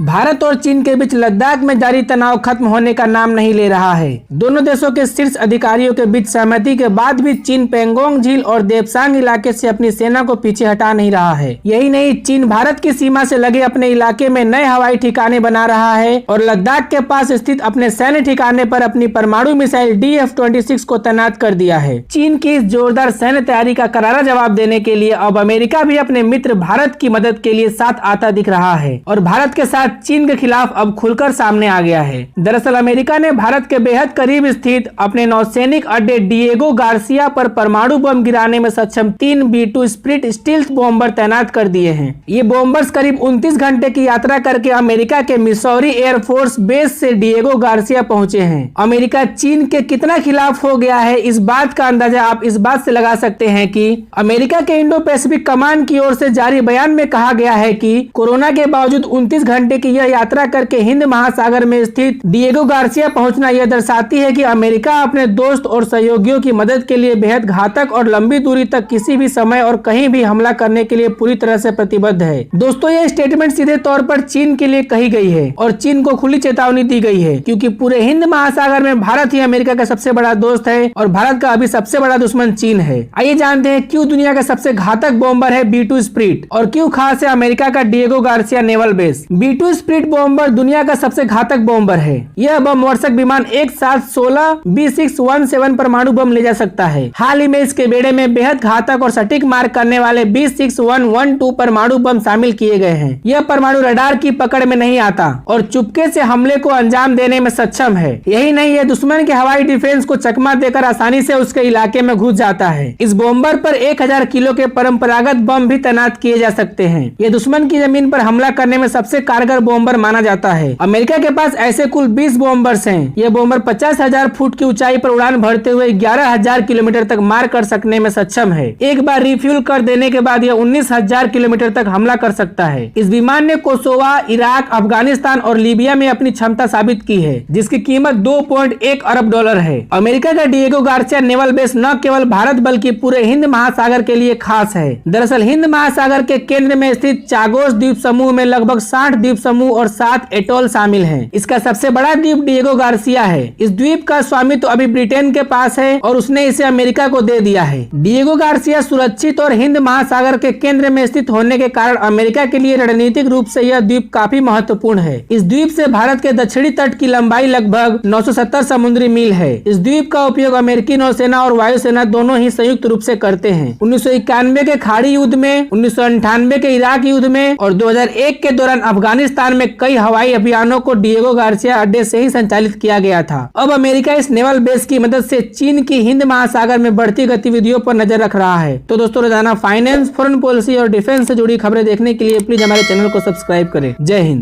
भारत और चीन के बीच लद्दाख में जारी तनाव खत्म होने का नाम नहीं ले रहा है। दोनों देशों के शीर्ष अधिकारियों के बीच सहमति के बाद भी चीन पेंगोंग झील और देप्सांग इलाके से अपनी सेना को पीछे हटा नहीं रहा है। यही नहीं, चीन भारत की सीमा से लगे अपने इलाके में नए हवाई ठिकाने बना रहा है और लद्दाख के पास स्थित अपने सैन्य ठिकाने पर अपनी परमाणु मिसाइल DF-26 को तैनात कर दिया है। चीन की इस जोरदार सैन्य तैयारी का करारा जवाब देने के लिए अब अमेरिका भी अपने मित्र भारत की मदद के लिए साथ आता दिख रहा है और भारत के साथ चीन के खिलाफ अब खुलकर सामने आ गया है। दरअसल अमेरिका ने भारत के बेहद करीब स्थित अपने नौसैनिक अड्डे डिएगो गार्सिया पर परमाणु बम गिराने में सक्षम 3 B-2 स्प्लिट स्टील्थ बॉम्बर तैनात कर दिए हैं। ये बॉम्बर्स करीब 29 घंटे की यात्रा करके अमेरिका के मिसौरी एयरफोर्स बेस से डिएगो गार्सिया पहुंचे हैं। अमेरिका चीन के कितना खिलाफ हो गया है, इस बात का अंदाजा आप इस बात से लगा सकते हैं कि अमेरिका के इंडो पैसिफिक कमान की ओर से जारी बयान में कहा गया है कि कोरोना के बावजूद 29 घंटे की यह यात्रा करके हिंद महासागर में स्थित डिएगो गार्सिया पहुंचना यह दर्शाती है कि अमेरिका अपने दोस्त और सहयोगियों की मदद के लिए बेहद घातक और लंबी दूरी तक किसी भी समय और कहीं भी हमला करने के लिए पूरी तरह से प्रतिबद्ध है। दोस्तों, यह स्टेटमेंट सीधे तौर पर चीन के लिए कही गई है और चीन को खुली चेतावनी दी गई है, क्योंकि पूरे हिंद महासागर में भारत ही अमेरिका का सबसे बड़ा दोस्त है और भारत का अभी सबसे बड़ा दुश्मन चीन है। आइए जानते हैं क्यों दुनिया का सबसे घातक बॉम्बर है B-2 स्प्लिट और क्यों खास है अमेरिका का Diego Garcia naval base. B-2 split bomber दुनिया का सबसे घातक बॉम्बर है। यह बम वर्षक विमान एक साथ 16 B617 परमाणु बम ले जा सकता है। हाल ही में इसके बेड़े में बेहद घातक और सटीक मार करने वाले B6112 परमाणु बम शामिल किए गए हैं। यह परमाणु रडार की पकड़ में नहीं आता और चुपके से हमले को अंजाम देने में सक्षम है। यही नहीं, यह दुश्मन के हवाई डिफेंस को चकमा देकर आसानी से उसके इलाके में घुस जाता है। इस बॉम्बर पर 1000 किलो के परंपरागत बम भी तैनात किए जा सकते हैं। यह दुश्मन की जमीन पर हमला करने में सबसे कारगर बॉम्बर माना जाता है। अमेरिका के पास ऐसे कुल 20 बॉम्बर्स हैं। यह बॉम्बर 50,000 फुट की ऊंचाई पर उड़ान भरते हुए 11,000 किलोमीटर तक मार कर सकने में सक्षम है। एक बार रिफ्यूल कर देने के बाद यह 19,000 किलोमीटर तक हमला कर सकता है। इस विमान ने कोसोवा, इराक, अफगानिस्तान और लीबिया में अपनी क्षमता साबित की है, जिसकी कीमत $2.1 अरब है। अमेरिका का डिएगो गार्सिया नेवल बेस न केवल भारत बल्कि पूरे हिंद महासागर के लिए खास है। दरअसल हिंद महासागर के केंद्र में स्थित चागोस द्वीप समूह में लगभग 60 द्वीप समूह और 7 एटोल शामिल हैं। इसका सबसे बड़ा द्वीप डिएगो गार्सिया है। इस द्वीप का स्वामित्व अभी ब्रिटेन के पास है और उसने इसे अमेरिका को दे दिया है। डिएगो गार्सिया सुरक्षित और हिंद महासागर के केंद्र में स्थित होने के कारण अमेरिका के लिए रणनीतिक रूप से यह द्वीप काफी महत्वपूर्ण है। इस द्वीप से भारत के दक्षिणी तट की लंबाई लगभग 970 समुद्री मील है। इस द्वीप का उपयोग अमेरिकी नौसेना और वायुसेना दोनों ही संयुक्त रूप से करते हैं। 1991 के खाड़ी युद्ध में, 1998 के इराक युद्ध में और 2001 के दौरान अफगानिस्तान में कई हवाई अभियानों को डिएगो गार्सिया अड्डे से ही संचालित किया गया था। अब अमेरिका इस नेवल बेस की मदद से चीन की हिंद महासागर में बढ़ती गतिविधियों पर नजर रख रहा है। तो दोस्तों, रोजाना फाइनेंस, फॉरेन पॉलिसी और डिफेंस से जुड़ी खबरें देखने के लिए प्लीज हमारे चैनल को सब्सक्राइब करें। जय हिंद।